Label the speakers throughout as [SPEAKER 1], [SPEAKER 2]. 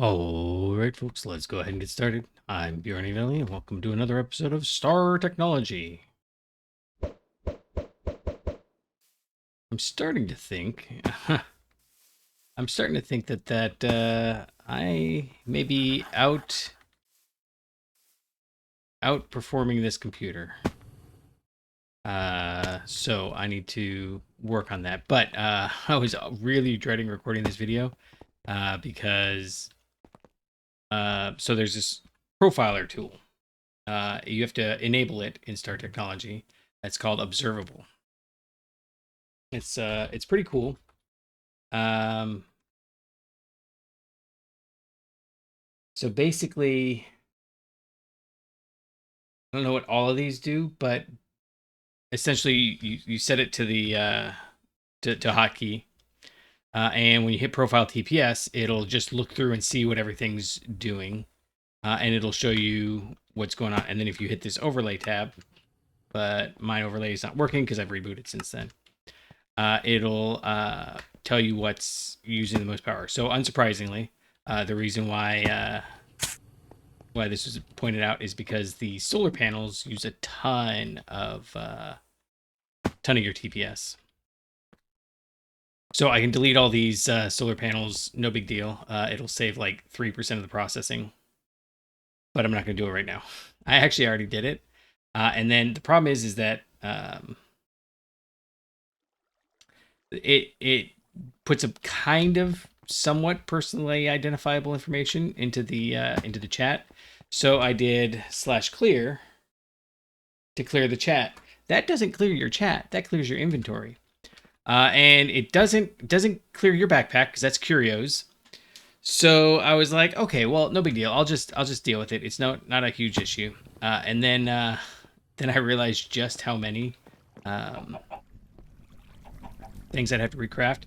[SPEAKER 1] All right, folks, let's go ahead and get started. I'm Bjorn Evelli, and welcome to another episode of Star Technology. I'm starting to think, that I may be outperforming this computer. So I need to work on that. But I was really dreading recording this video because so there's this profiler tool. You have to enable it in Star Technology. That's called Observable. It's pretty cool. So basically, I don't know what all of these do, but essentially you set it to the to hotkey, and when you hit profile TPS, it'll just look through and see what everything's doing, and it'll show you what's going on. And then if you hit this overlay tab, but my overlay is not working because I've rebooted since then. It'll tell you what's using the most power. So unsurprisingly, the reason why this was pointed out is because the solar panels use a ton of your TPS. So I can delete all these solar panels, no big deal. It'll save like 3% of the processing, but I'm not going to do it right now. I actually already did it, and then the problem is that it puts a kind of somewhat personally identifiable information into the chat. So I did /clear to clear the chat. That doesn't clear your chat. That clears your inventory. And it doesn't clear your backpack because that's curios. So I was like, okay, well, no big deal. I'll just deal with it. It's not a huge issue. And then I realized just how many things I'd have to recraft.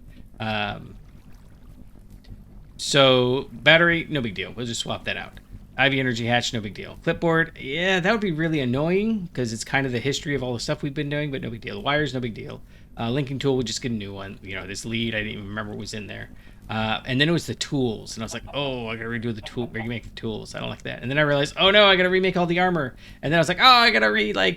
[SPEAKER 1] So battery, no big deal. We'll just swap that out. IV energy hatch, no big deal. Clipboard, yeah, that would be really annoying because it's kind of the history of all the stuff we've been doing, but no big deal. Wires, no big deal. Linking tool, we'll just get a new one. You know, this lead, I didn't even remember what was in there. And then it was the tools, and I was like, oh, I gotta redo the tool, remake the tools. I don't like that. And then I realized, oh no, I gotta remake all the armor. And then I was like, oh, I gotta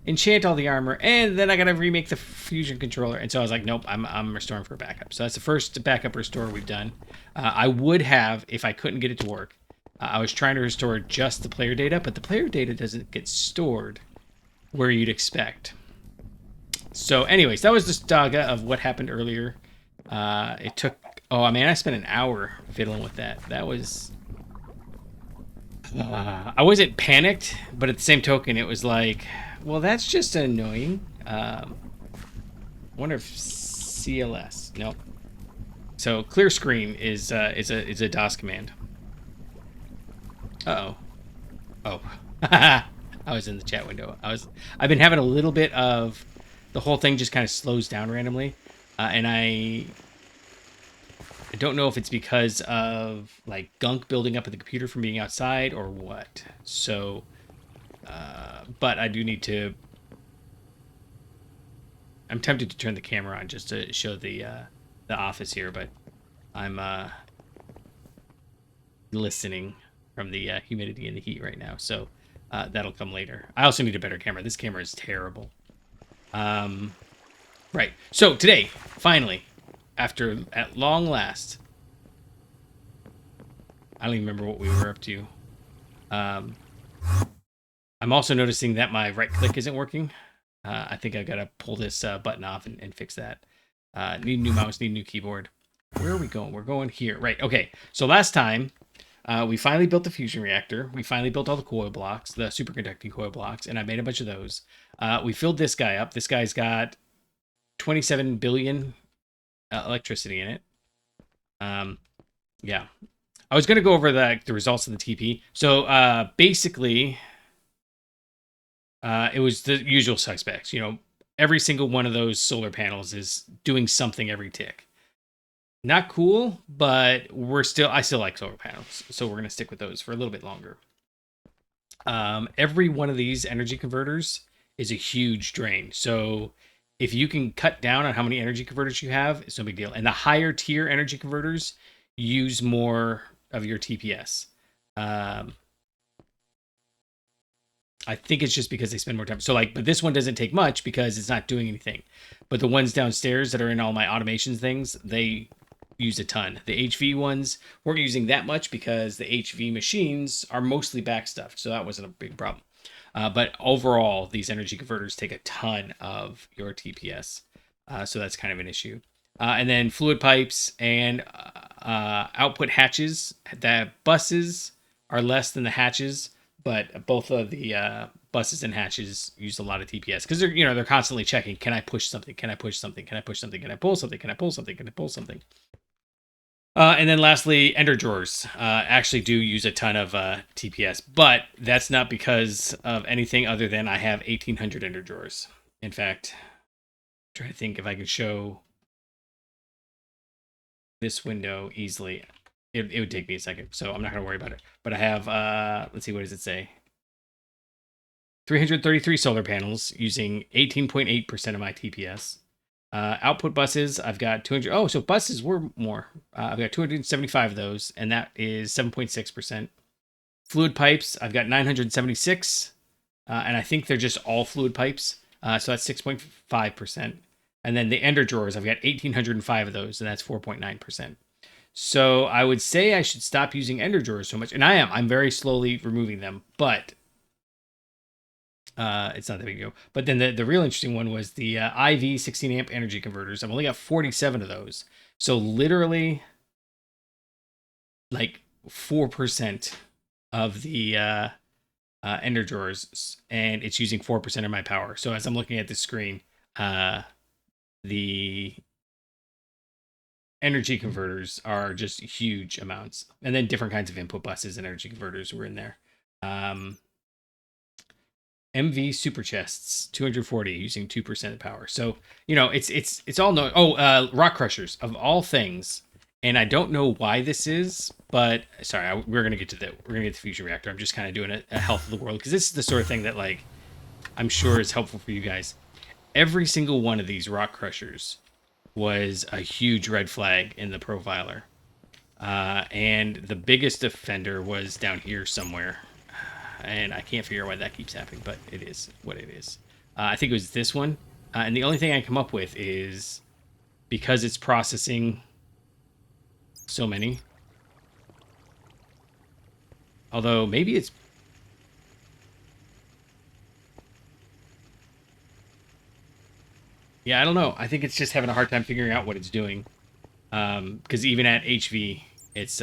[SPEAKER 1] enchant all the armor, and then I gotta remake the fusion controller. And so I was like, nope, I'm restoring for backup. So that's the first backup restore we've done. I would have, if I couldn't get it to work, I was trying to restore just the player data, but the player data doesn't get stored where you'd expect. So anyways, that was the saga of what happened earlier. It took, oh man, I spent an hour fiddling with that. That was, I wasn't panicked, but at the same token, it was like, well, that's just annoying. I wonder if CLS, nope. So clear screen is a DOS command. Uh-oh. Oh. I was in the chat window. I've been having a little bit of the whole thing just kind of slows down randomly. And I don't know if it's because of like gunk building up at the computer from being outside or what. So but I do need to, I'm tempted to turn the camera on just to show the office here, but I'm listening from the humidity and the heat right now, so that'll come later. I also need a better camera. This camera is terrible. Right. So today, finally, at long last, I don't even remember what we were up to. I'm also noticing that my right click isn't working. I think I gotta pull this button off and fix that. Need a new mouse, need a new keyboard. Where are we going? We're going here. Right. Okay. So last time, we finally built the fusion reactor. We finally built all the coil blocks, the superconducting coil blocks, and I made a bunch of those. We filled this guy up. This guy's got 27 billion electricity in it. Yeah. I was going to go over the results of the TP. So basically, it was the usual suspects. You know, every single one of those solar panels is doing something every tick. Not cool, but I still like solar panels, so we're going to stick with those for a little bit longer. Every one of these energy converters is a huge drain. So if you can cut down on how many energy converters you have, it's no big deal. And the higher tier energy converters use more of your TPS. Um, I think it's just because they spend more time. So like, but this one doesn't take much because it's not doing anything. But the ones downstairs that are in all my automation things, they use a ton. The HV ones weren't using that much because the HV machines are mostly backstuffed. So that wasn't a big problem. But overall, these energy converters take a ton of your TPS. So that's kind of an issue. And then fluid pipes and output hatches. The buses are less than the hatches, but both of the buses and hatches use a lot of TPS because they're constantly checking. Can I push something? Can I push something? Can I push something? Can I pull something? Can I pull something? Can I pull something? And then lastly, ender drawers actually do use a ton of TPS, but that's not because of anything other than I have 1,800 ender drawers. In fact, I'm trying to think if I can show this window easily. It would take me a second, so I'm not going to worry about it. But I have, let's see, what does it say? 333 solar panels using 18.8% of my TPS. Output buses, I've got 200. Oh, so buses were more. I've got 275 of those, and that is 7.6%. Fluid pipes, I've got 976, and I think they're just all fluid pipes. So that's 6.5%. And then the ender drawers, I've got 1,805 of those, and that's 4.9%. So I would say I should stop using ender drawers so much, and I am. I'm very slowly removing them, but it's not that big deal. But then the real interesting one was the IV 16 amp energy converters. I've only got 47 of those. So literally like 4% of the ender drawers, and it's using 4% of my power. So as I'm looking at the screen, the energy converters are just huge amounts. And then different kinds of input buses and energy converters were in there. MV super chests 240 using 2% of power. So it's all known. Rock crushers of all things, and I don't know why this is, but sorry, we're gonna get to the fusion reactor. I'm just kind of doing a health of the world because this is the sort of thing that like I'm sure is helpful for you guys. Every single one of these rock crushers was a huge red flag in the profiler, and the biggest offender was down here somewhere. And I can't figure out why that keeps happening, but it is what it is. I think it was this one. And the only thing I come up with is because it's processing so many. Although maybe it's... Yeah, I don't know. I think it's just having a hard time figuring out what it's doing. Because even at HV, it's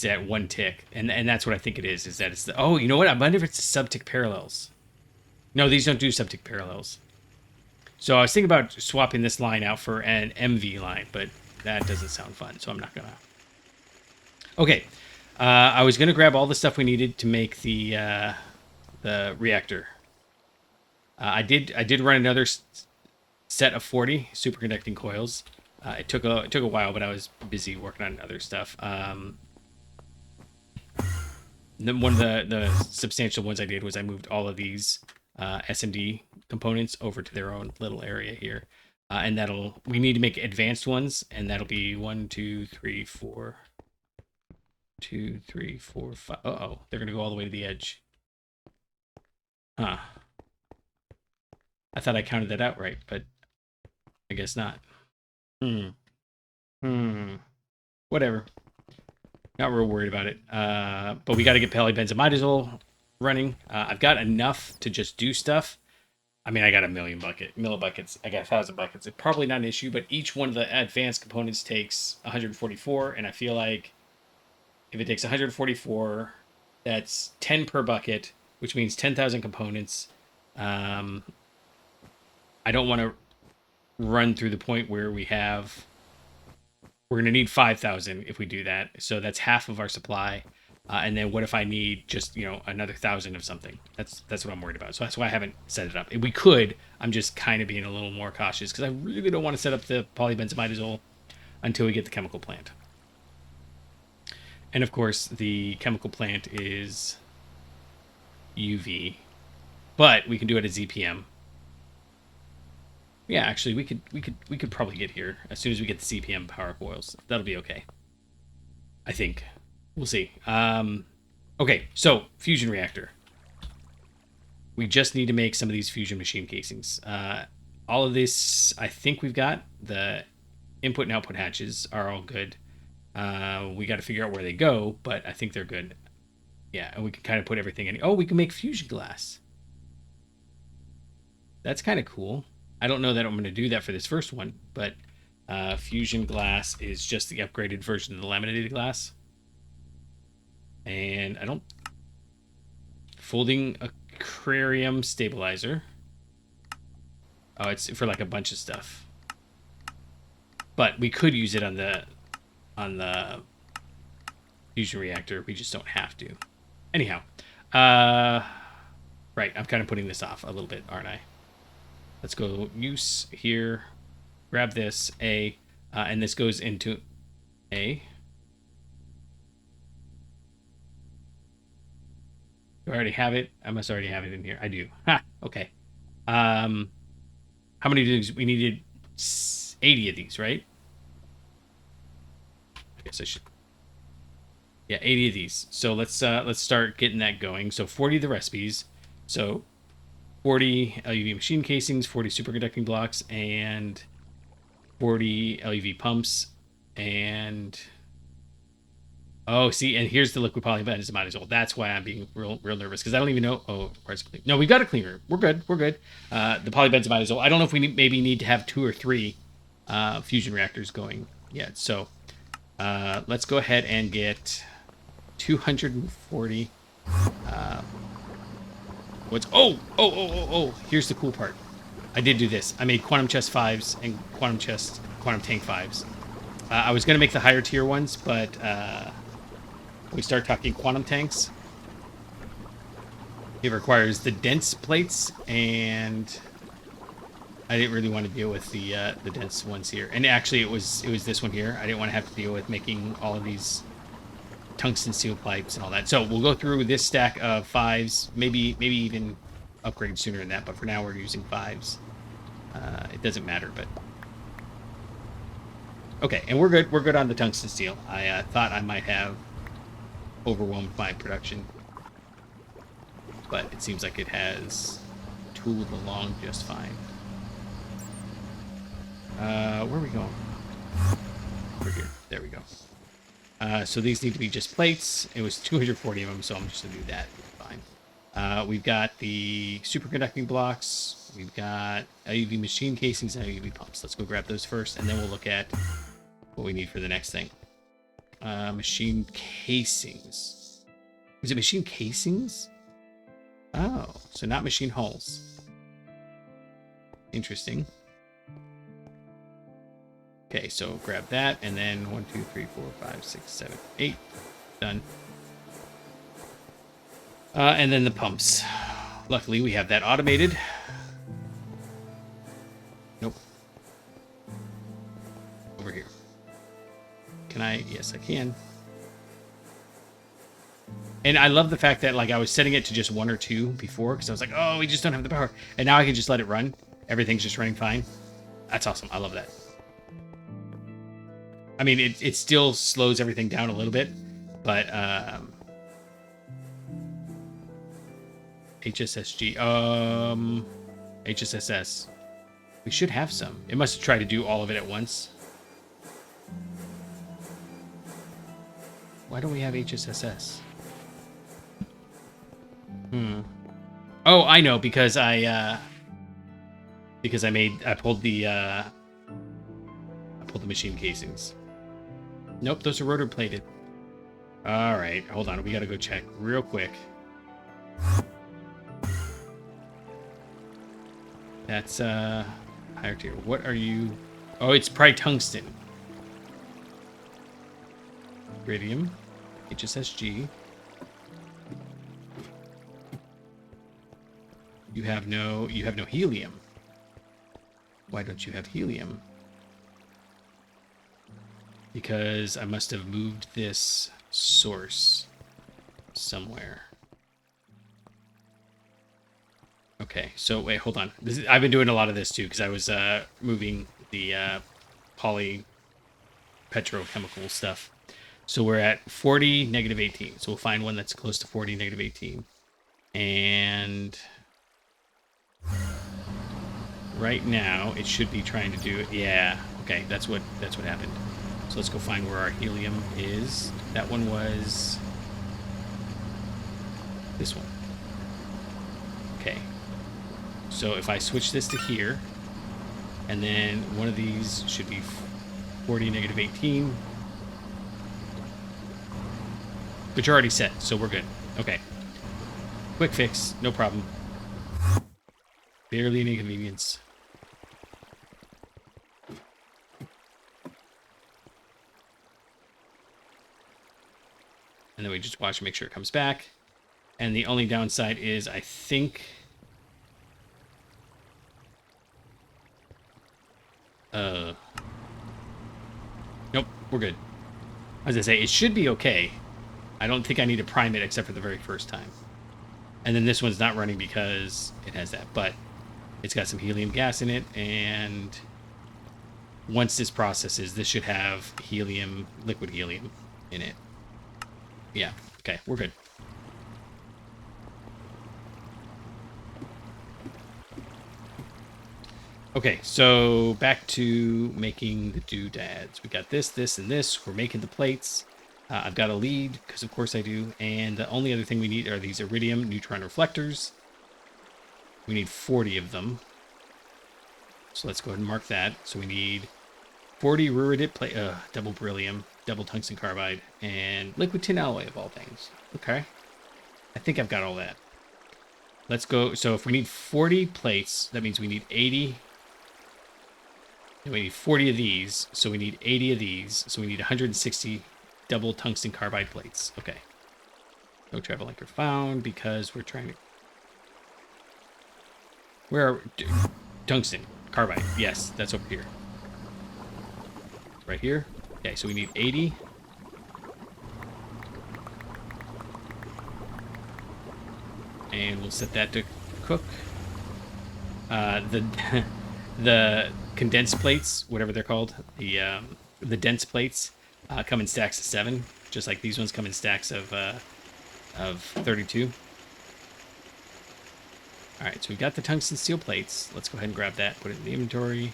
[SPEAKER 1] at one tick, and that's what I think it is that it's the... Oh, you know what? I wonder if it's subtick parallels. No, these don't do subtick parallels. So I was thinking about swapping this line out for an MV line, but that doesn't sound fun, so I'm not gonna. Okay, I was gonna grab all the stuff we needed to make the reactor. I did run another set of 40 superconducting coils. It took a while, but I was busy working on other stuff. One of the substantial ones I did was I moved all of these SMD components over to their own little area here, and we need to make advanced ones, and that'll be 1, 2, 3, 4, 2, 3, 4, 5. They're gonna go all the way to the edge. Huh. I thought I counted that out right, but I guess not. Whatever. Not real worried about it. But we got to get polybenzimidazole running. I've got enough to just do stuff. I mean, I got a million buckets. I got 1,000 buckets. It's probably not an issue, but each one of the advanced components takes 144, and I feel like if it takes 144, that's 10 per bucket, which means 10,000 components. I don't want to run through the point where we're going to need 5,000 if we do that. So that's half of our supply. And then what if I need just, another 1,000 of something? That's what I'm worried about. So that's why I haven't set it up. We could. I'm just kind of being a little more cautious because I really don't want to set up the polybenzimidazole until we get the chemical plant. And of course, the chemical plant is UV, but we can do it at ZPM. Yeah, actually, we could probably get here as soon as we get the CPM power coils. That'll be okay. I think. We'll see. Okay, so fusion reactor. We just need to make some of these fusion machine casings. All of this, I think we've got. The input and output hatches are all good. We got to figure out where they go, but I think they're good. Yeah, and we can kind of put everything in. Oh, we can make fusion glass. That's kind of cool. I don't know that I'm going to do that for this first one, but fusion glass is just the upgraded version of the laminated glass. And I don't... Folding aquarium stabilizer. Oh, it's for like a bunch of stuff. But we could use it on the fusion reactor. We just don't have to. Anyhow. Right, I'm kind of putting this off a little bit, aren't I? Let's go use here. Grab this, A. And this goes into A. Do I already have it? I must already have it in here. I do. Ha! Okay. How many of these? We needed 80 of these, right? I guess I should. Yeah, 80 of these. So let's start getting that going. So 40 of the recipes. So 40 LUV machine casings, 40 superconducting blocks, and 40 LUV pumps, and... Oh, see, and here's the liquid polybenzimidazole. That's why I'm being real nervous, because I don't even know... Oh, where's clean? No, we've got a cleaner. We're good. We're good. The polybenzimidazole. I don't know if we maybe need to have 2 or 3 fusion reactors going yet. So let's go ahead and get 240... Here's the cool part. I did do this. I made quantum chest 5s and quantum tank 5s. I was going to make the higher tier ones, but... we start talking quantum tanks. It requires the dense plates, and I didn't really want to deal with the dense ones here. And actually, it was this one here. I didn't want to have to deal with making all of these tungsten steel pipes and all that. So we'll go through this stack of 5s, maybe even upgrade sooner than that. But for now, we're using 5s. It doesn't matter, but okay. And we're good. We're good on the tungsten steel. I thought I might have overwhelmed my production, but it seems like it has tooled along just fine. Where are we going? Over here. There we go. So these need to be just plates. It was 240 of them, so I'm just gonna do that. Fine. We've got the superconducting blocks. We've got LUV machine casings and LUV pumps. Let's go grab those first, and then we'll look at what we need for the next thing. Machine casings. Is it machine casings? Oh, so not machine hulls. Interesting. Okay, so grab that, and then 1, 2, 3, 4, 5, 6, 7, 8. Done. And then the pumps. Luckily, we have that automated. Nope. Over here. Can I? Yes, I can. And I love the fact that, like, I was setting it to just 1 or 2 before, because I was like, oh, we just don't have the power. And now I can just let it run. Everything's just running fine. That's awesome. I love that. I mean, it still slows everything down a little bit, but HSSG, HSSS. We should have some. It must have tried to do all of it at once. Why don't we have HSSS? Oh, I know, because I pulled the machine casings. Nope, those are rotor plated. All right, hold on. We got to go check real quick. That's higher tier. What are you? Oh, it's probably tungsten. Iridium, HSSG. You have no helium. Why don't you have helium? Because I must have moved this source somewhere. Okay, so wait, hold on. I've been doing a lot of this too, because I was moving the poly petrochemical stuff. So we're at 40, negative 18. So we'll find one that's close to 40, negative 18. And right now it should be trying to do it. Yeah. Okay, that's what happened. So let's go find where our helium is. That one was this one. Okay. So if I switch this to here, and then one of these should be 40, negative 18. But you're already set, so we're good. Okay. Quick fix, no problem. Barely an inconvenience. And then we just watch and make sure it comes back. And the only downside is, I think... Nope, we're good. As I say, it should be okay. I don't think I need to prime it except for the very first time. And then this one's not running because it has that. But it's got some helium gas in it. And once this processes, this should have helium, liquid helium in it. Yeah, okay, we're good. Okay, so back to making the doodads. We got this, this, and this. We're making the plates. I've got a lead, because of course I do. And the only other thing we need are these iridium neutron reflectors. We need 40 of them. So let's go ahead and mark that. So we need 40 ruridite plate, double beryllium, double tungsten carbide, and liquid tin alloy of all things. Okay. I think I've got all that. Let's go. So if we need 40 plates, that means we need 80. And we need 40 of these, so we need 80 of these, so we need 160 double tungsten carbide plates. Okay. No travel anchor found because we're trying to... Where are... Tungsten carbide. Yes, that's over here. Right here. Okay, so we need 80. And we'll set that to cook. The condensed plates, whatever they're called, the dense plates, come in stacks of 7, just like these ones come in stacks of 32. All right, so we've got the tungsten steel plates. Let's go ahead and grab that, put it in the inventory.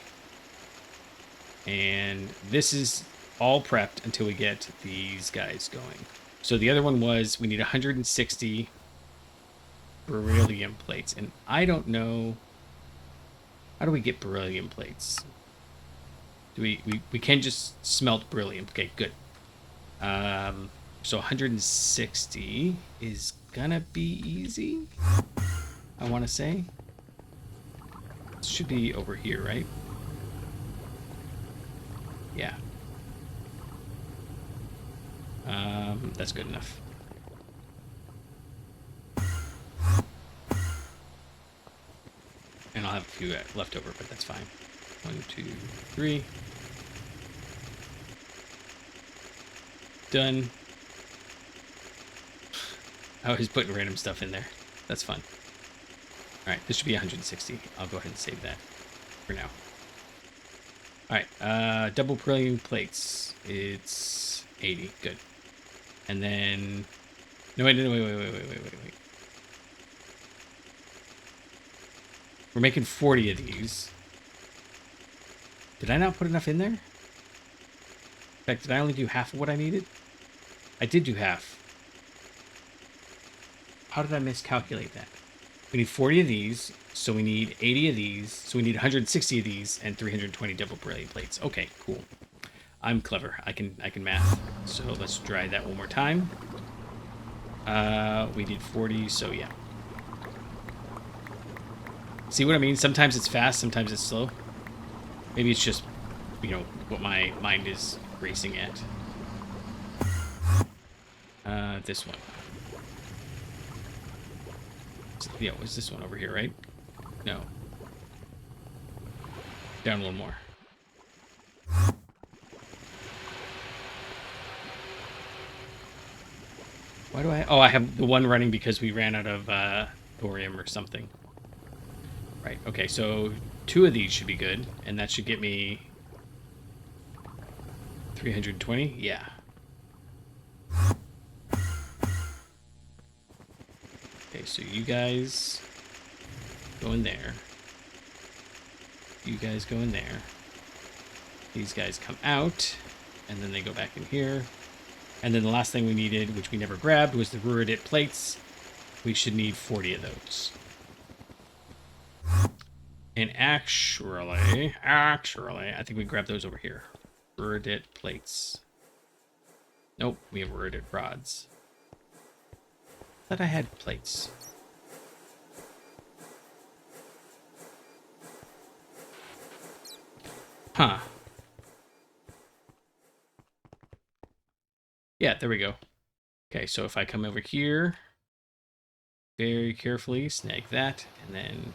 [SPEAKER 1] And this is all prepped until we get these guys going. So the other one was we need 160 beryllium plates, and I don't know. How do we get beryllium plates? Do we can just smelt beryllium. Okay, good. So 160 is gonna be easy, I want to say. It should be over here, right? Yeah. That's good enough. And I'll have a few left over, but that's fine. 1, 2, 3. Done. I was putting random stuff in there. That's fun. Alright, this should be 160. I'll go ahead and save that for now. Alright, double beryllium plates. It's 80. Good. And then... No, wait. We're making 40 of these. Did I not put enough in there? In fact, did I only do half of what I needed? I did do half. How did I miscalculate that? We need 40 of these, so we need 80 of these, so we need 160 of these, and 320 double beryllium plates. Okay, cool. I'm clever. I can math. So let's try that one more time. We did 40, so yeah. See what I mean? Sometimes it's fast, sometimes it's slow. Maybe it's just, you know, what my mind is racing at. This one. Yeah, was this one over here, right? No. Down a little more. Why do I... Oh, I have the one running because we ran out of thorium or something. Right, okay, so 2 of these should be good, and that should get me 320? Yeah. Okay, so you guys go in there. You guys go in there. These guys come out, and then they go back in here. And then the last thing we needed, which we never grabbed, was the Ruridit plates. We should need 40 of those. And actually, I think we grabbed those over here. Ruridit plates. Nope, we have Ruridit rods. I thought I had plates. Huh. Yeah, there we go. Okay, so if I come over here, very carefully snag that, and then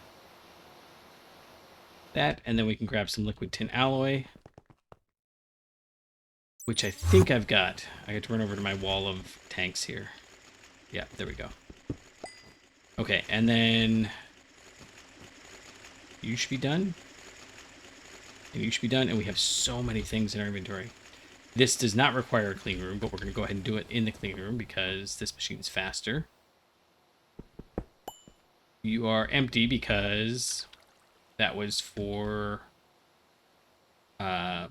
[SPEAKER 1] that, and then we can grab some liquid tin alloy, which I think I've got. I get to run over to my wall of tanks here. Yeah, there we go. Okay, and then you should be done. And you should be done, and we have so many things in our inventory. This does not require a clean room, but we're going to go ahead and do it in the clean room because this machine is faster. You are empty because that was for the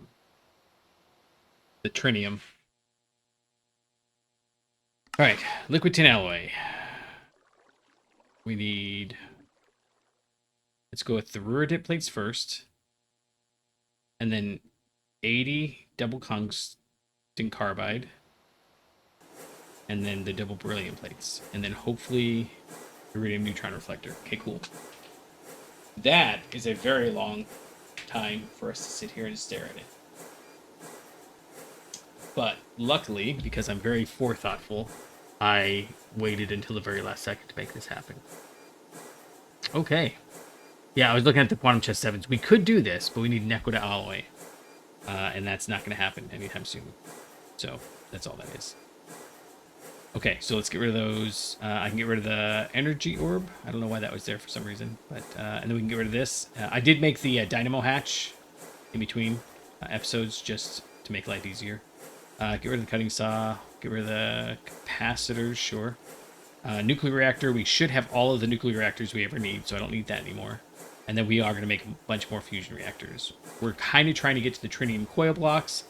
[SPEAKER 1] trinium. All right, liquid tin alloy. We need... Let's go with the Ruridit plates first. And then 80 double tungsten carbide. And then the double beryllium plates. And then hopefully iridium neutron reflector. Okay, cool. That is a very long time for us to sit here and stare at it. But luckily, because I'm very forethoughtful, I waited until the very last second to make this happen. Okay. Yeah, I was looking at the quantum chest 7s. We could do this, but we need Nequita alloy. And that's not going to happen anytime soon. So, that's all that is. Okay, so let's get rid of those. I can get rid of the energy orb. I don't know why that was there for some reason. But and then we can get rid of this. I did make the dynamo hatch in between episodes just to make life easier. Get rid of the cutting saw. Get rid of the capacitors, sure. Nuclear reactor. We should have all of the nuclear reactors we ever need, so I don't need that anymore. And then we are going to make a bunch more fusion reactors. We're kind of trying to get to the trinium coil blocks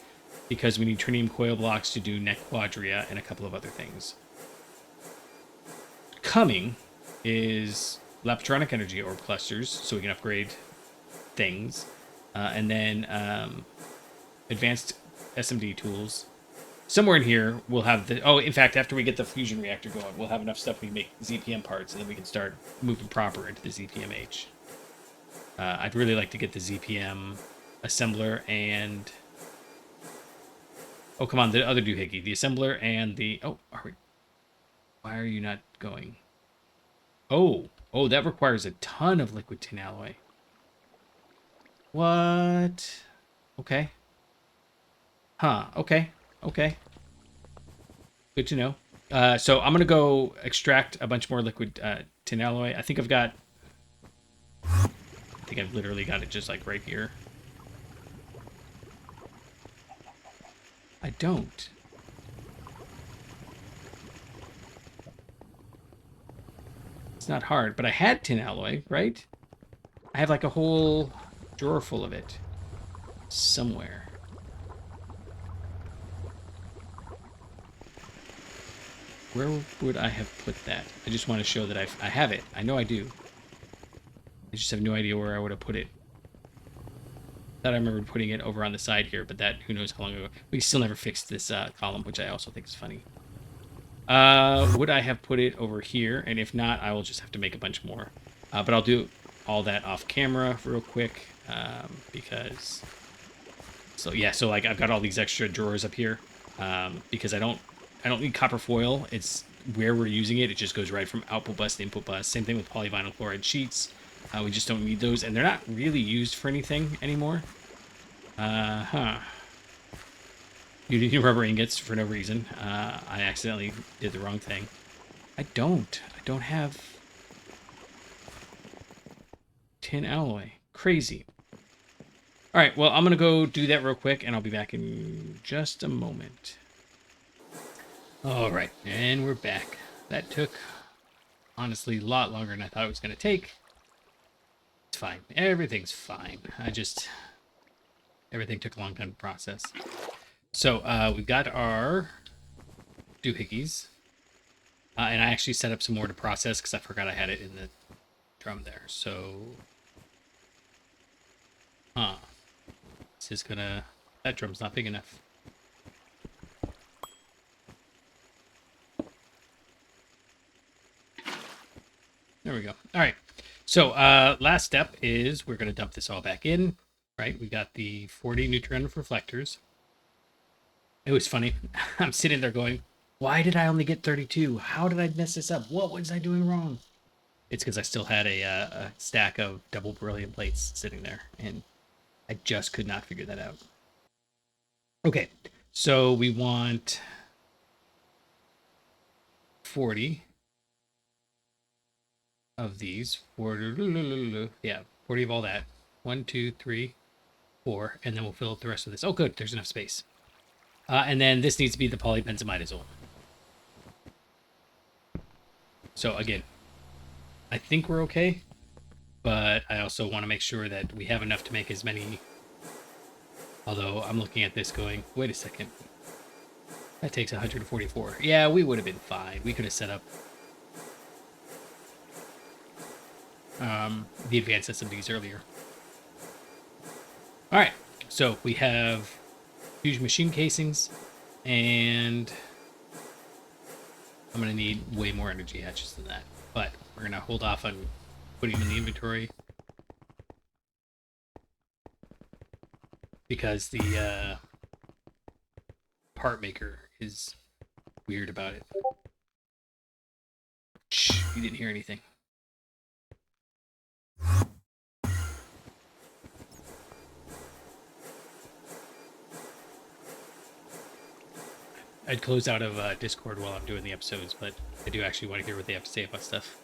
[SPEAKER 1] because we need trinium coil blocks to do net quadria and a couple of other things. Coming is Lapatronic energy orb clusters, so we can upgrade things. And then advanced SMD tools. Somewhere in here, we'll have the... Oh, in fact, after we get the fusion reactor going, we'll have enough stuff we can make ZPM parts, and then we can start moving proper into the ZPMH. I'd really like to get the ZPM assembler and... Oh, come on, the other doohickey. The assembler and the... Oh, are we... Why are you not going? Oh, that requires a ton of liquid tin alloy. What? Okay. Huh, okay. Good to know. So I'm going to go extract a bunch more liquid tin alloy. I think I've literally got it just like right here. I don't. It's not hard, but I had tin alloy, right? I have like a whole drawer full of it somewhere. Where would I have put that? I just want to show that I have it. I know I do. I just have no idea where I would have put it. Thought I remembered putting it over on the side here, but that, who knows how long ago. We still never fixed this column, which I also think is funny. Would I have put it over here? And if not, I will just have to make a bunch more. But I'll do all that off camera real quick, because... So yeah, so like I've got all these extra drawers up here, because I don't need copper foil. It's where we're using it. It just goes right from output bus to input bus. Same thing with polyvinyl chloride sheets. We just don't need those, and they're not really used for anything anymore. You need rubber ingots for no reason. I accidentally did the wrong thing. I don't have tin alloy. Crazy. All right, well, I'm going to go do that real quick, and I'll be back in just a moment. All right, and we're back. That took honestly a lot longer than I thought it was going to take. It's fine. Everything's fine. Everything took a long time to process. So we've got our doohickeys. And I actually set up some more to process because I forgot I had it in the drum there. So, this is gonna... That drum's not big enough. There we go. All right. So, last step is we're gonna dump this all back in, right? We got the 40 neutron reflectors. It was funny. I'm sitting there going, why did I only get 32? How did I mess this up? What was I doing wrong? It's because I still had a stack of double beryllium plates sitting there, and I just could not figure that out. Okay, so we want 40 of these. 40, yeah, 40 of all that. 1, 2, 3, 4, and then we'll fill up the rest of this. Oh, good, there's enough space. And then this needs to be the polybenzimidazole. So again, I think we're okay, but I also want to make sure that we have enough to make as many. Although I'm looking at this going, wait a second. That takes 144. Yeah, we would have been fine. We could have set up the advanced SMDs earlier. All right, so we have huge machine casings, and I'm going to need way more energy hatches than that. But we're going to hold off on putting them in the inventory because the part maker is weird about it. Shh, you didn't hear anything. I'd close out of Discord while I'm doing the episodes, but I do actually want to hear what they have to say about stuff.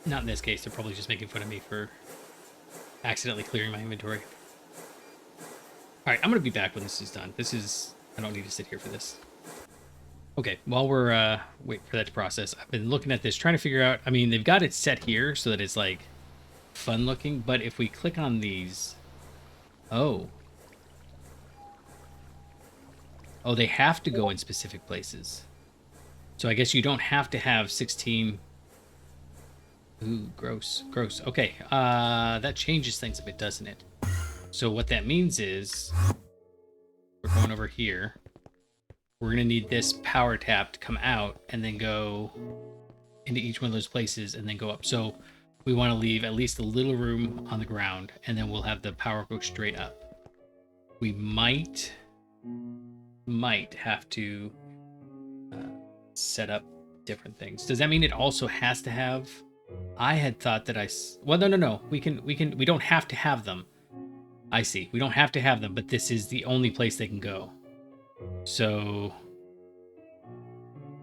[SPEAKER 1] Not in this case, they're probably just making fun of me for accidentally clearing my inventory. Alright, I'm going to be back when this is done. I don't need to sit here for this. Okay, while we're waiting for that to process, I've been looking at this, trying to figure out, I mean, they've got it set here so that it's like fun looking, but if we click on these, oh, they have to go in specific places. So I guess you don't have to have 16. Ooh, gross. Okay, that changes things a bit, doesn't it? So what that means is we're going over here. We're going to need this power tap to come out and then go into each one of those places and then go up. So we want to leave at least a little room on the ground, and then we'll have the power go straight up. We might have to set up different things. Does that mean it also has to have... I had thought that well, no. We don't have to have them. I see. We don't have to have them, but this is the only place they can go. So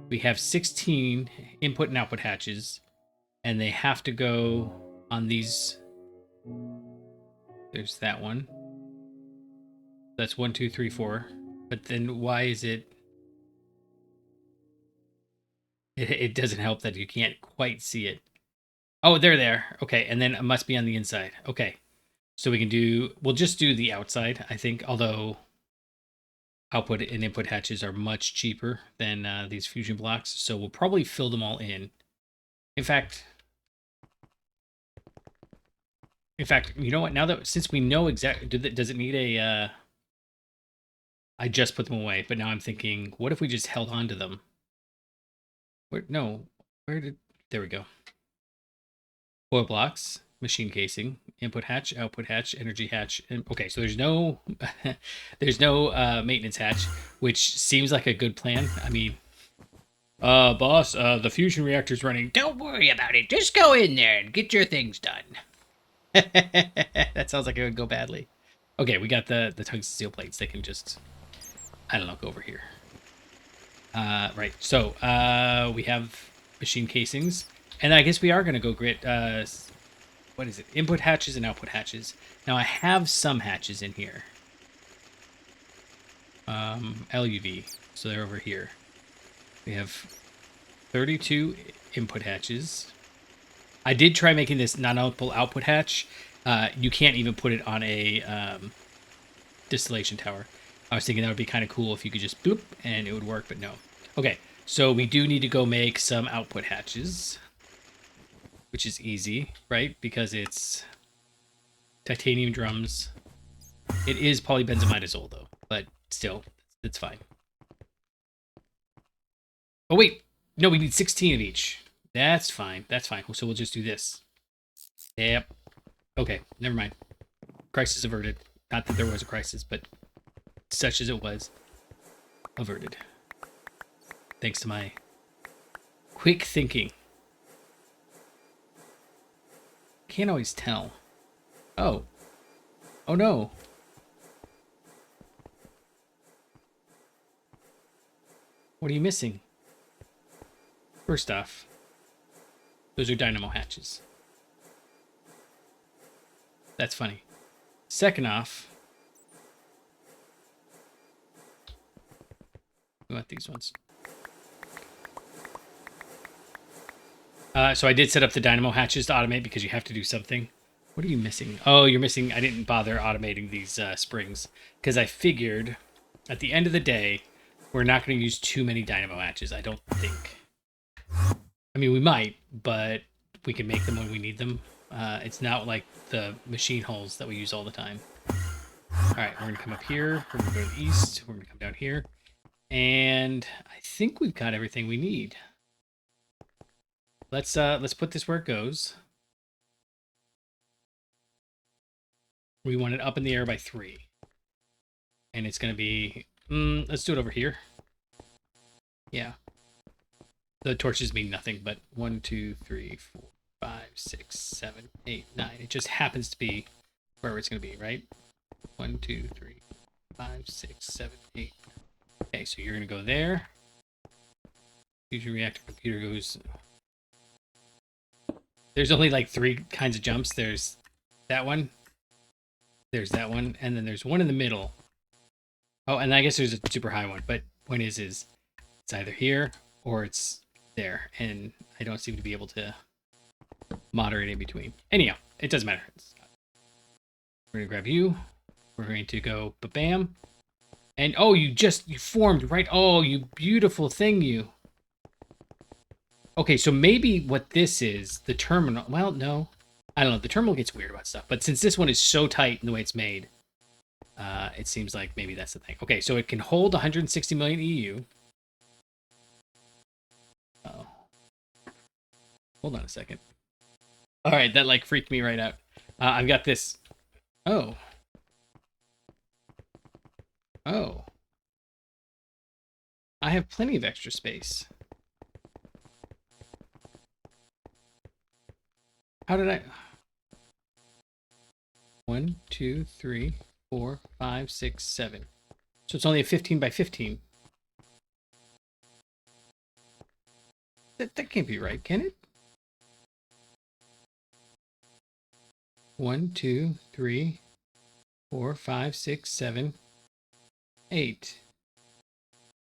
[SPEAKER 1] we have 16 input and output hatches, and they have to go on these. There's that one. That's 1, 2, 3, 4. But then why is it... It doesn't help that you can't quite see it. Oh, they're there. Okay, and then it must be on the inside. Okay. So we'll just do the outside, I think, although output and input hatches are much cheaper than these fusion blocks, so we'll probably fill them all in. In fact, you know what? Now that, since we know exactly, does it need a... I just put them away, but now I'm thinking, what if we just held on to them? There we go. Foil blocks, machine casing, input hatch, output hatch, energy hatch. Okay, so there's no maintenance hatch, which seems like a good plan. I mean, boss, the fusion reactor's running. Don't worry about it. Just go in there and get your things done. That sounds like it would go badly. Okay, we got the tungsten steel plates. They can just, I don't know, go over here. Right, so we have machine casings. And I guess we are going to go grit, what is it? Input hatches and output hatches. Now I have some hatches in here. LUV, so they're over here. We have 32 input hatches. I did try making this non-output output hatch. You can't even put it on a distillation tower. I was thinking that would be kind of cool if you could just bloop and it would work, but no. Okay, so we do need to go make some output hatches, which is easy, right? Because it's titanium drums. It is polybenzimidazole, though, but still, it's fine. Oh, wait. No, we need 16 of each. That's fine. That's fine. So we'll just do this. Yep. Okay, never mind. Crisis averted. Not that there was a crisis, but such as it was, averted. Thanks to my quick thinking. Can't always tell. Oh. Oh no. What are you missing? First off, those are dynamo hatches. That's funny. Second off, we want these ones. So I did set up the dynamo hatches to automate because you have to do something. What are you missing? Oh, you're missing... I didn't bother automating these springs because I figured at the end of the day, we're not going to use too many dynamo hatches, I don't think. I mean, we might, but we can make them when we need them. It's not like the machine holes that we use all the time. All right, we're going to come up here. We're going to go to the east. We're going to come down here. And I think we've got everything we need. Let's put this where it goes. We want it up in the air by 3. And it's going to be... let's do it over here. Yeah. The torches mean nothing, but 1, 2, 3, 4, 5, 6, 7, 8, 9. It just happens to be wherever it's going to be, right? 1, 2, 3, 5, 6, 7, 8. Okay, so you're going to go there. Fusion reactor computer goes... There's only like 3 kinds of jumps. There's that one. There's that one. And then there's one in the middle. Oh, and I guess there's a super high one. But point is it's either here or it's there. And I don't seem to be able to moderate in between. Anyhow, it doesn't matter. We're going to grab you. We're going to go ba-bam. And oh, you formed, right? Oh, you beautiful thing, you. Okay, so maybe what this is, the terminal... Well, no. I don't know. The terminal gets weird about stuff. But since this one is so tight in the way it's made, it seems like maybe that's the thing. Okay, so it can hold 160 million EU. Oh. Hold on a second. All right, that like freaked me right out. I've got this... Oh. Oh. I have plenty of extra space. How did I... 1, 2, 3, 4, 5, 6, 7. So it's only a 15 by 15. That can't be right, can it? 1, 2, 3, 4, 5, 6, 7, 8.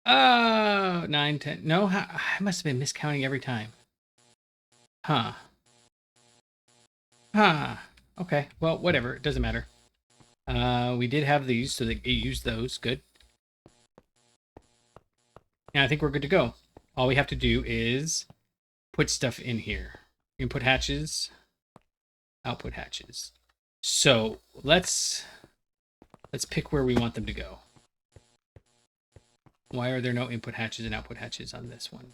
[SPEAKER 1] Oh, 9, 10. No, I must have been miscounting every time. Huh. Huh. Okay. Well, whatever. It doesn't matter. We did have these, so they used those. Good. And I think we're good to go. All we have to do is put stuff in here. Input hatches, output hatches. So let's pick where we want them to go. Why are there no input hatches and output hatches on this one?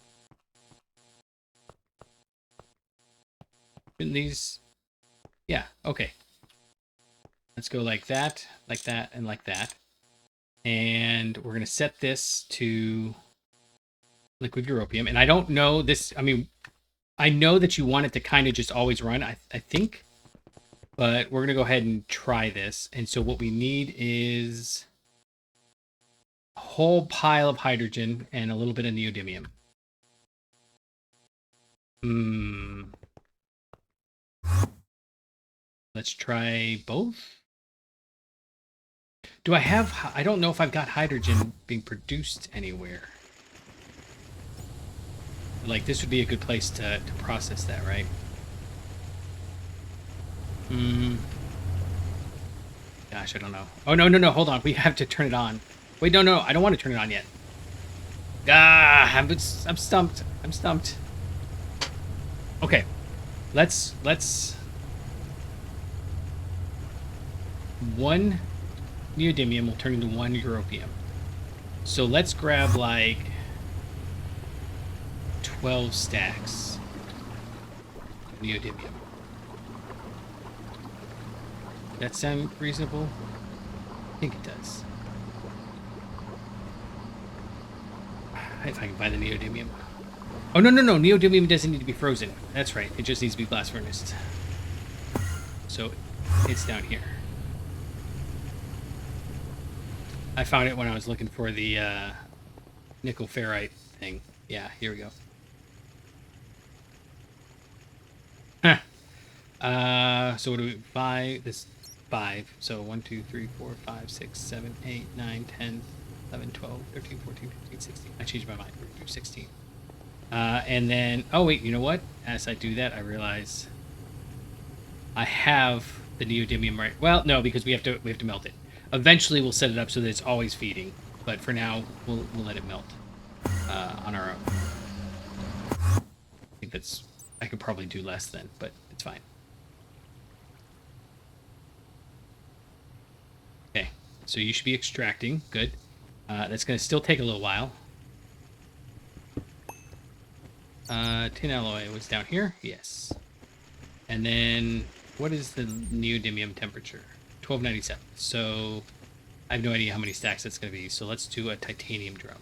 [SPEAKER 1] Shouldn't these... Yeah, okay. Let's go like that, and like that. And we're going to set this to liquid Europium. And I don't know this, I mean, I know that you want it to kind of just always run, I think. But we're going to go ahead and try this. And so what we need is a whole pile of hydrogen and a little bit of neodymium. Let's try both. Do I have... I don't know if I've got hydrogen being produced anywhere. like, this would be a good place to process that, right? Gosh, I don't know. Oh, no, hold on. We have to turn it on. Wait, no, I don't want to turn it on yet. I'm stumped. I'm stumped. Okay. Let's... One neodymium will turn into one europium. So let's grab, like, 12 stacks of neodymium. That sound reasonable? I think it does. If I can find the neodymium. Oh, no. Neodymium doesn't need to be frozen. That's right. It just needs to be blast furnace. So it's down here. I found it when I was looking for the nickel ferrite thing. Yeah, here we go. Huh. So what do we buy? This 5. So 1, 2, 3, 4, 5, 6, 7, 8, 9, 10, 11, 12, 13, 14, 15, 16. I changed my mind. We're going to do 16. And then, oh wait, you know what? As I do that, I realize I have the neodymium right. Well, no, because we have to melt it. Eventually, we'll set it up so that it's always feeding. But for now, we'll let it melt on our own. I think that's... I could probably do less then, but it's fine. Okay, so you should be extracting. Good. That's going to still take a little while. Tin alloy was down here. Yes. And then, what is the neodymium temperature? 1297. So, I have no idea how many stacks that's going to be. So let's do a titanium drum.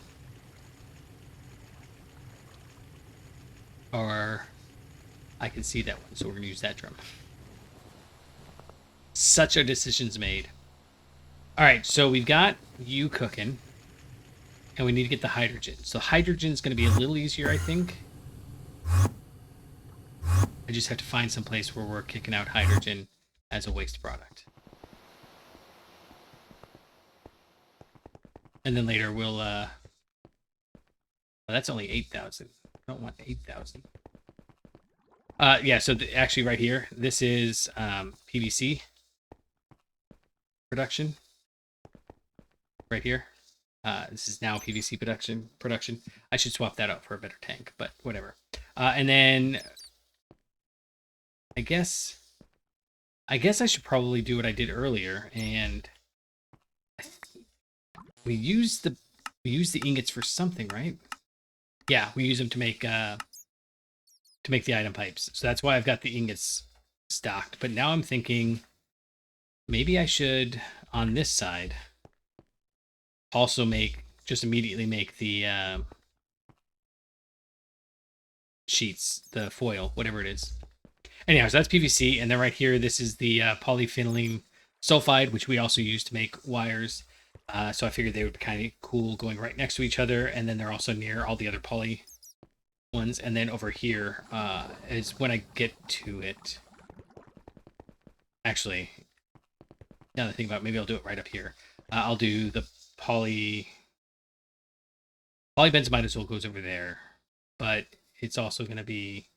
[SPEAKER 1] Or, I can see that one, so we're going to use that drum. Such a decision's made. Alright, so we've got you cooking. And we need to get the hydrogen. So hydrogen's going to be a little easier, I think. I just have to find some place where we're kicking out hydrogen as a waste product. And then later we'll, well, that's only 8,000. I don't want 8,000. Yeah, so actually right here, this is PVC production. Right here. This is now PVC production. I should swap that out for a better tank, but whatever. And then I guess I should probably do what I did earlier, and we use the ingots for something, right? Yeah, we use them to make the item pipes. So that's why I've got the ingots stocked. But now I'm thinking maybe I should, on this side, also immediately make the sheets, the foil, whatever it is. Anyhow, so that's PVC, and then right here, this is the polyphenylene sulfide, which we also use to make wires. So I figured they would be kind of cool going right next to each other, and then they're also near all the other poly ones. And then over here is when I get to it. Actually, now that I think about it, maybe I'll do it right up here. I'll do the polybenzimidazole goes over there, but it's also going to be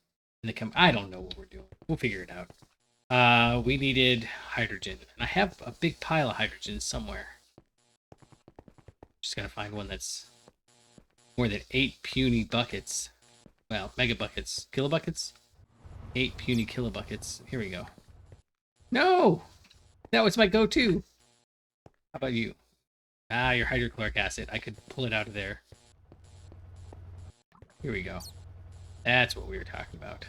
[SPEAKER 1] in the I don't know what we're doing. We'll figure it out. We needed hydrogen, and I have a big pile of hydrogen somewhere. Just gotta find one that's more than 8 puny buckets. Well, mega buckets, kilobuckets. 8 puny kilobuckets. Here we go. No, that was my go-to. How about you? Your hydrochloric acid. I could pull it out of there. Here we go. That's what we were talking about.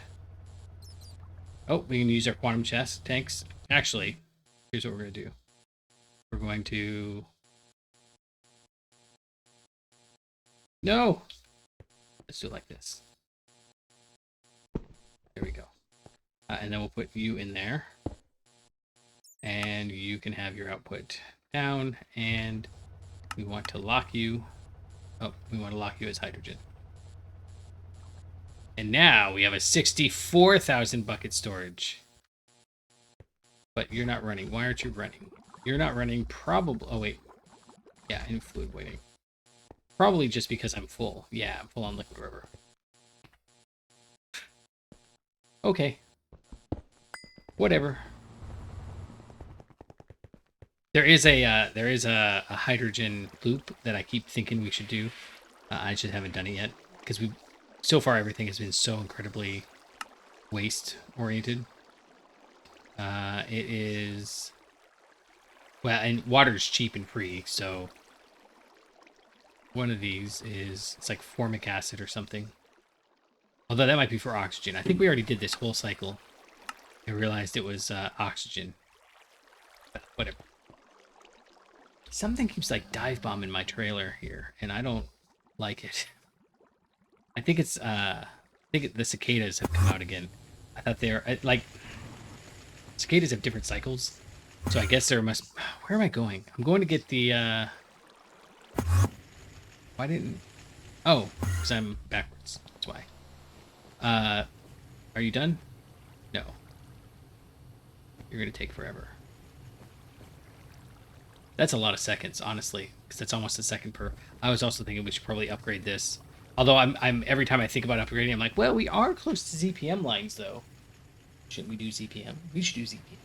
[SPEAKER 1] Oh, we can use our quantum chest tanks. Actually, here's what we're going to do. We're going to... No! Let's do it like this. There we go. And then we'll put you in there. And you can have your output down. And we want to lock you... Oh, we want to lock you as hydrogen. And now we have a 64,000 bucket storage. But you're not running. Why aren't you running? You're not running probably... Oh, wait. Yeah, in fluid waiting. Probably just because I'm full. Yeah, I'm full on liquid rubber. Okay. Whatever. There is a hydrogen loop that I keep thinking we should do. I just haven't done it yet because so far everything has been so incredibly waste oriented. It is well, and water's cheap and free, so one of these it's like formic acid or something. Although that might be for oxygen. I think we already did this whole cycle. I realized it was oxygen. But whatever. Something keeps like dive bombing my trailer here, and I don't like it. I think the cicadas have come out again. I thought they're like cicadas have different cycles, so I guess there must. Where am I going? I'm going to get the. Why didn't? Oh, because I'm backwards. That's why. Are you done? No. You're gonna take forever. That's a lot of seconds, honestly, because that's almost a second per. I was also thinking we should probably upgrade this. Although I'm every time I think about upgrading, I'm like, well, we are close to ZPM lines, though. Shouldn't we do ZPM? We should do ZPM.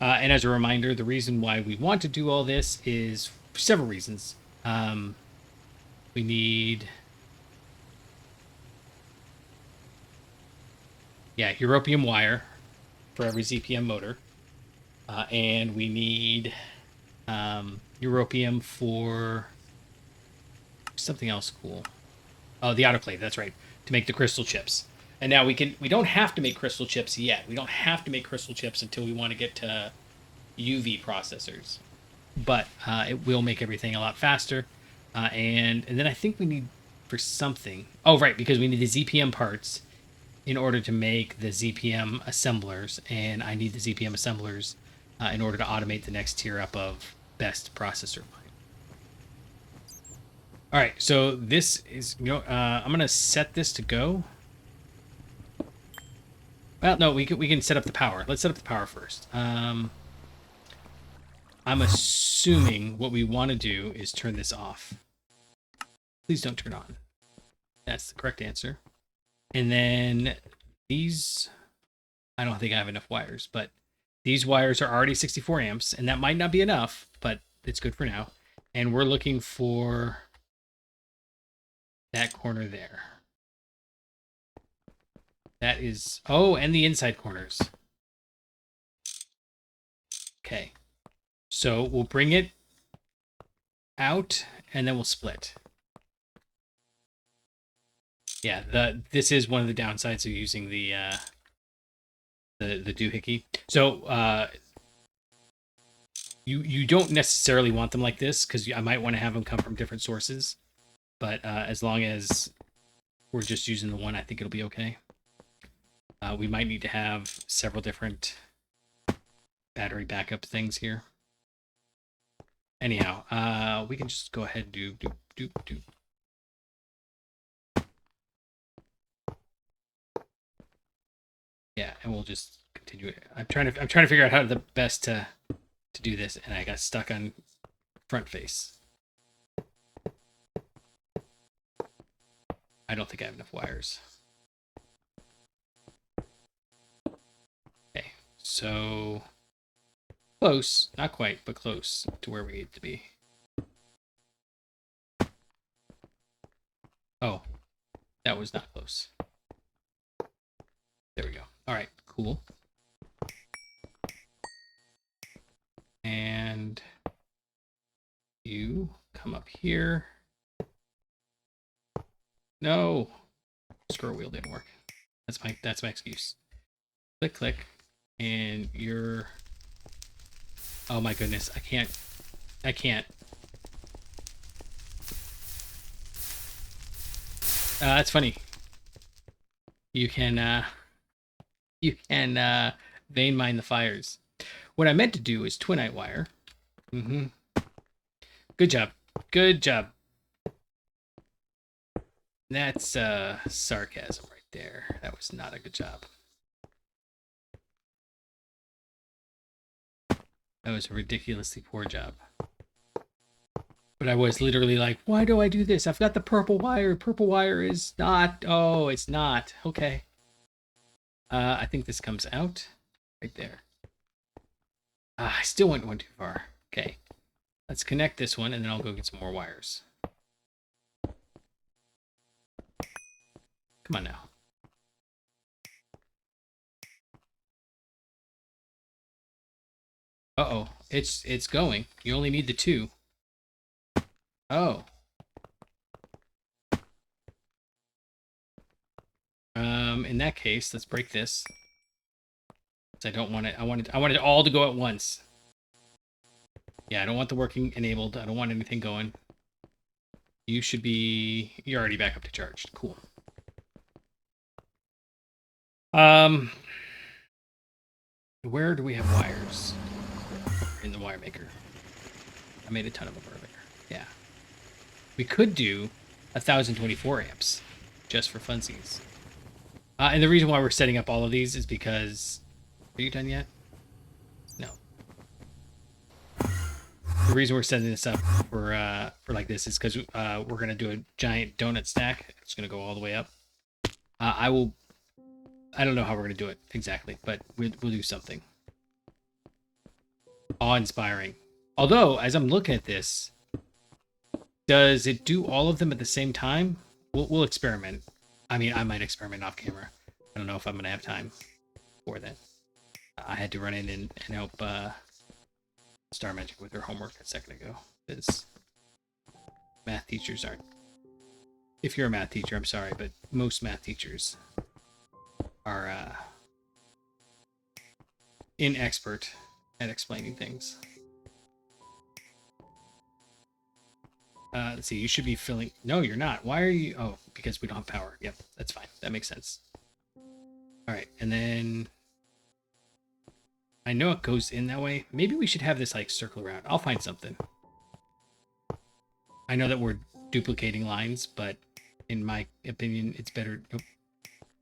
[SPEAKER 1] And as a reminder, the reason why we want to do all this is for several reasons. We need... Yeah, Europium wire for every ZPM motor. And we need Europium for something else cool. Oh, the autoclave, that's right. To make the crystal chips. And now we don't have to make crystal chips yet. We don't have to make crystal chips until we want to get to UV processors. But it will make everything a lot faster. And then I think we need for something. Oh, right, because we need the ZPM parts in order to make the ZPM assemblers. And I need the ZPM assemblers in order to automate the next tier up of best processor line. All right, so this is, I'm going to set this to go. Well, no, we can set up the power. Let's set up the power first. I'm assuming what we want to do is turn this off. Please don't turn on. That's the correct answer. And then these, I don't think I have enough wires, but these wires are already 64 amps, and that might not be enough, but it's good for now. And we're looking for that corner there. That is... Oh, and the inside corners. Okay. So we'll bring it out, and then we'll split. Yeah, this is one of the downsides of using the doohickey. So you don't necessarily want them like this, because I might want to have them come from different sources. But as long as we're just using the one, I think it'll be okay. We might need to have several different battery backup things here. Anyhow, we can just go ahead and do. Yeah, and we'll just continue it. I'm trying to figure out how the best to do this, and I got stuck on front face. I don't think I have enough wires. Okay, so close, not quite, but close to where we need to be. Oh, that was not close. There we go. All right, cool. And you come up here. No, scroll wheel didn't work. That's my excuse. Click, click, and you're. Oh my goodness, I can't. That's funny. You can vein mine the fires. What I meant to do is twinite wire. Good job. Good job. That's sarcasm right there. That was not a good job. That was a ridiculously poor job. But I was literally like, why do I do this? I've got the purple wire. Purple wire is not. Oh, it's not. Okay. I think this comes out right there. I still went one too far. Okay. Let's connect this one, and then I'll go get some more wires. Come on now. Uh-oh. It's going. You only need the 2. Oh. In that case, let's break this. I don't want it. I want it all to go at once. Yeah, I don't want the working enabled. I don't want anything going. You're already back up to charged. Cool. Where do we have wires? In the wire maker. I made a ton of them earlier. Yeah. We could do 1024 amps just for funsies. And the reason why we're setting up all of these is because... Are you done yet? No. The reason we're setting this up for like this is because we're going to do a giant donut stack. It's going to go all the way up. I don't know how we're going to do it exactly, but we'll do something. Awe-inspiring. Although, as I'm looking at this, does it do all of them at the same time? We'll experiment. I mean, I might experiment off camera. I don't know if I'm going to have time for that. I had to run in and help Star Magic with her homework a second ago. Because math teachers aren't... If you're a math teacher, I'm sorry, but most math teachers are inexpert at explaining things. Let's see, you should be filling... No, you're not. Why are you... Oh, because we don't have power. Yep, that's fine. That makes sense. Alright, and then... I know it goes in that way. Maybe we should have this, like, circle around. I'll find something. I know that we're duplicating lines, but in my opinion, it's better... Nope.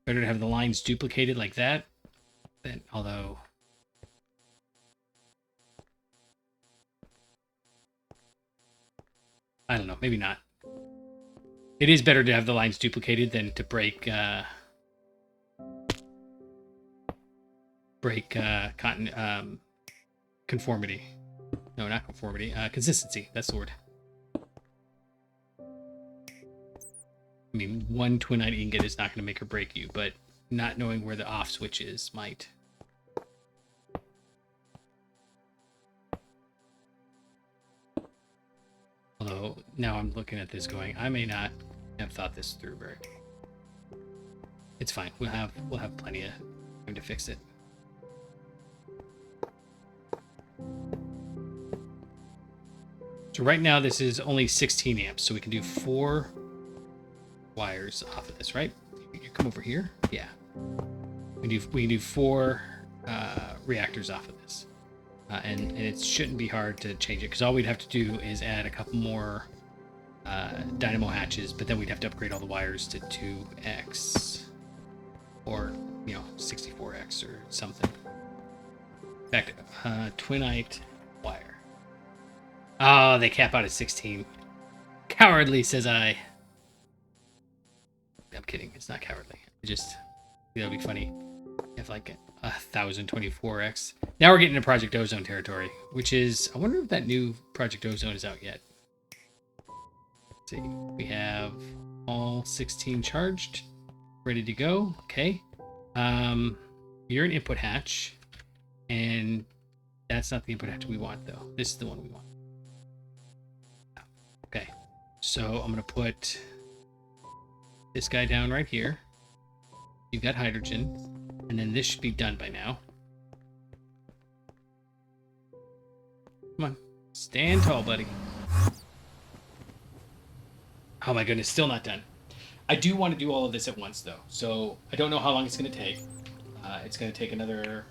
[SPEAKER 1] Better to have the lines duplicated like that. Than, although... I don't know. Maybe not. It is better to have the lines duplicated than to break conformity. No, not conformity. Consistency. That's the word. I mean, one twin-eyed ingot is not going to make or break you, but not knowing where the off switch is might. Although, now I'm looking at this going, I may not have thought this through very well. It's fine. We'll have plenty of time to fix it. So right now this is only 16 amps, so we can do 4 wires off of this, right? You come over here? Yeah. We can do 4 reactors off of this. And it shouldn't be hard to change it, because all we'd have to do is add a couple more dynamo hatches, but then we'd have to upgrade all the wires to 2x or, 64x or something. In fact, twinite wire. Oh, they cap out at 16. Cowardly, says I. I'm kidding. It's not cowardly. That'll be funny. If like 1024x. Now we're getting into Project Ozone territory, which is, I wonder if that new Project Ozone is out yet. Let's see. We have all 16 charged, ready to go. Okay. You're an input hatch, and that's not the input hatch we want, though. This is the one we want. Okay. So I'm going to put this guy down right here. You've got hydrogen. And then this should be done by now. Come on. Stand tall, buddy. Oh my goodness, still not done. I do want to do all of this at once, though. So I don't know how long it's going to take. It's going to take another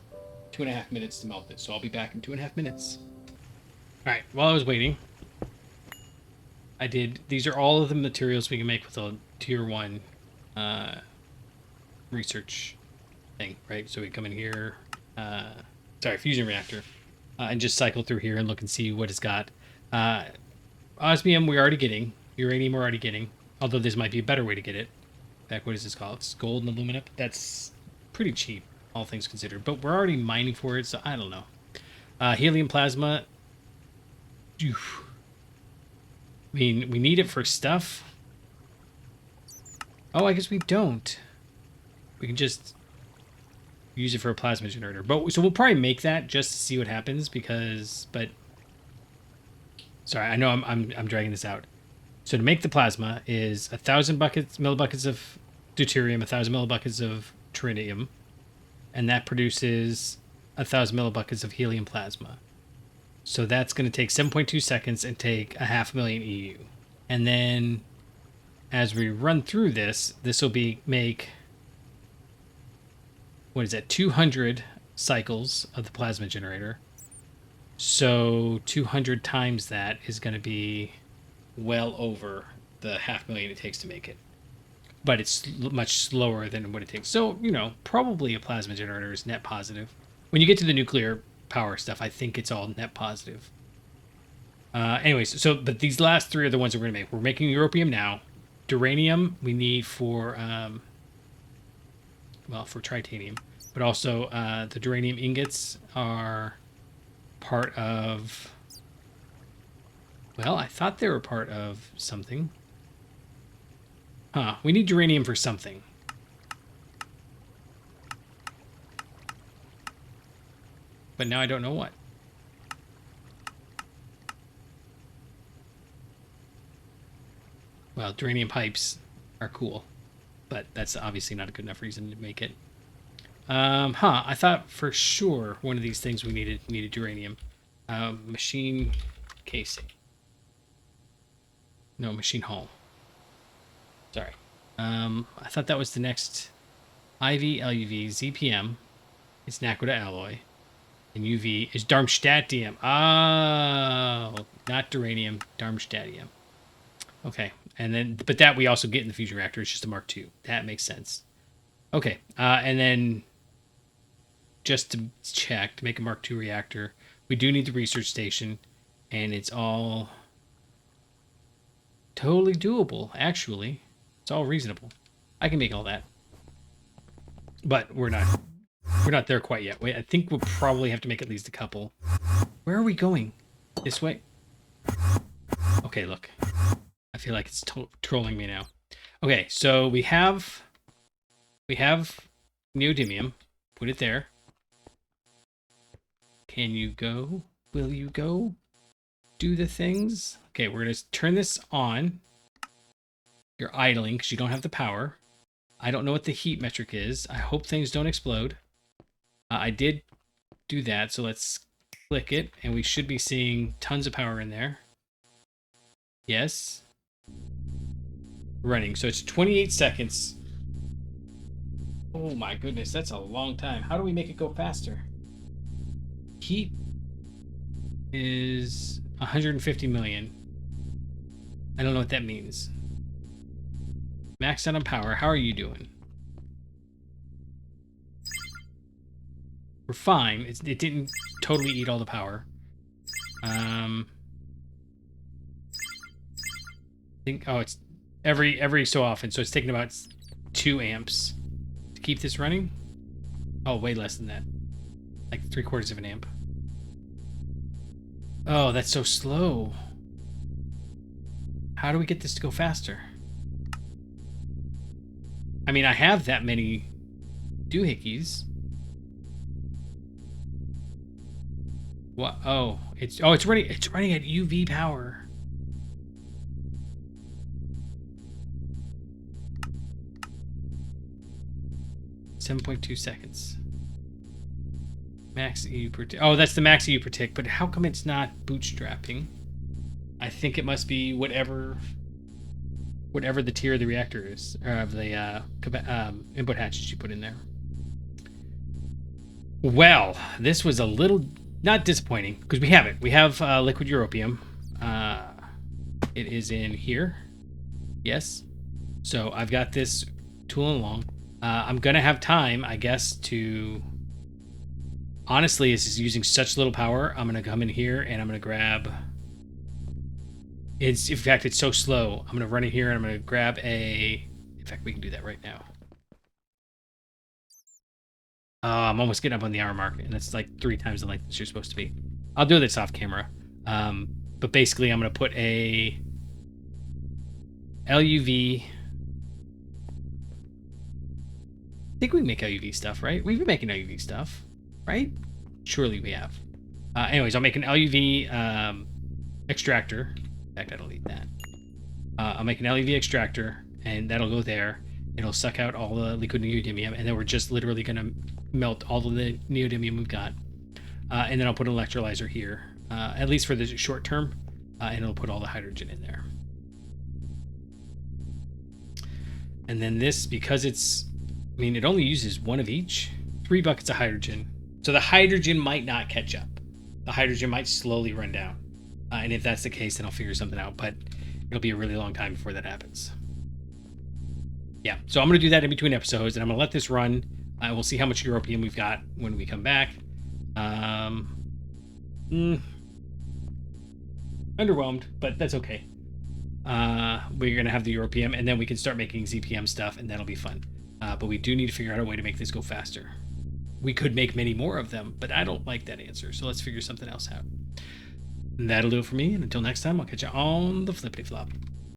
[SPEAKER 1] 2.5 minutes to melt it. So I'll be back in 2.5 minutes. All right, while I was waiting, these are all of the materials we can make with a tier 1 research thing, right? So we come in here, fusion reactor, and just cycle through here and look and see what it's got. Osmium we're already getting, uranium we're already getting, although this might be a better way to get it. In fact, what is this called? It's gold and aluminum. That's pretty cheap. all things considered. But we're already mining for it, so I don't know. Helium plasma. I mean, we need it for stuff. Oh, I guess we don't. We can just use it for a plasma generator. But so we'll probably make that just to see what happens because. But sorry, I know I'm dragging this out. So to make the plasma is 1,000 millibuckets of deuterium, 1,000 millibuckets of tritium, and that produces 1,000 millibuckets of helium plasma. So that's going to take 7.2 seconds and take 500,000 EU. And then as we run through this, this will make, what is that, 200 cycles of the plasma generator. So 200 times that is going to be well over the 500,000 it takes to make it. But it's much slower than what it takes. So, you know, probably a plasma generator is net positive. When you get to the nuclear power stuff, I think it's all net positive. Anyways, but these last three are the ones that we're going to make. We're making europium now. Duranium we need for, for titanium. But also the duranium ingots are part of... Well, I thought they were part of something. Huh, we need uranium for something. But now I don't know what. Well, duranium pipes are cool. But that's obviously not a good enough reason to make it. I thought for sure one of these things we needed uranium. Machine casing. No, machine hull. Sorry. I thought that was the next IV, LUV, ZPM. It's Nakoda alloy. And UV is Darmstadtium. Oh, not duranium, Darmstadtium. Okay. And then, but that we also get in the fusion reactor. It's just a Mark II. That makes sense. Okay. And then just to check, to make a Mark II reactor, we do need the research station. And it's all totally doable, actually. It's all reasonable. I can make all that. But we're not there quite yet. Wait, I think we'll probably have to make at least a couple. Where are we going? This way? Okay, look. I feel like it's trolling me now. Okay, so we have neodymium. Put it there. Can you go? Will you go? Do the things? Okay, we're going to turn this on. You're idling because you don't have the power. I don't know what the heat metric is. I hope things don't explode. I did do that, so let's click it, and we should be seeing tons of power in there. Yes. Running. So it's 28 seconds. Oh my goodness, that's a long time. How do we make it go faster? Heat is 150 million. I don't know what that means. Maxed out on power. How are you doing? We're fine. It didn't totally eat all the power. I think it's every so often, so it's taking about 2 amps to keep this running. Oh, way less than that. Like 3/4 of an amp. Oh, that's so slow. How do we get this to go faster? I mean, I have that many doohickeys. What? Oh, it's running at UV power. .2 seconds. Max EU per tick. Oh, that's the max EU per tick, but how come it's not bootstrapping? I think it must be whatever the tier of the reactor is, or of the input hatches you put in there. Well, this was a little not disappointing because we have it. We have liquid europium. It is in here. Yes. So I've got this tooling along. I'm gonna have time, I guess, to. Honestly, this is using such little power. I'm gonna come in here and I'm gonna grab. In fact, it's so slow. I'm gonna run in here and I'm gonna grab a. In fact, we can do that right now. I'm almost getting up on the hour mark, and it's like 3 times the length that you're supposed to be. I'll do this off camera. But basically, I'm going to put a LUV. I think we can make LUV stuff, right? We've been making LUV stuff, right? Surely we have. Anyways, I'll make an LUV extractor. In fact, I don't need that. I'll make an LUV extractor, and that'll go there. It'll suck out all the liquid neodymium, and then we're just literally going to melt all of the neodymium we've got. And then I'll put an electrolyzer here, at least for the short term, and it'll put all the hydrogen in there. And then this, because it's, I mean, it only uses 1 of each, 3 buckets of hydrogen. So the hydrogen might not catch up. The hydrogen might slowly run down. And if that's the case, then I'll figure something out, but it'll be a really long time before that happens. Yeah, so I'm going to do that in between episodes, and I'm going to let this run. We'll see how much Europium we've got when we come back. Underwhelmed, but that's okay. We're going to have the Europium, and then we can start making ZPM stuff, and that'll be fun. But we do need to figure out a way to make this go faster. We could make many more of them, but I don't like that answer, so let's figure something else out. And that'll do it for me, and until next time, I'll catch you on the flippity flop.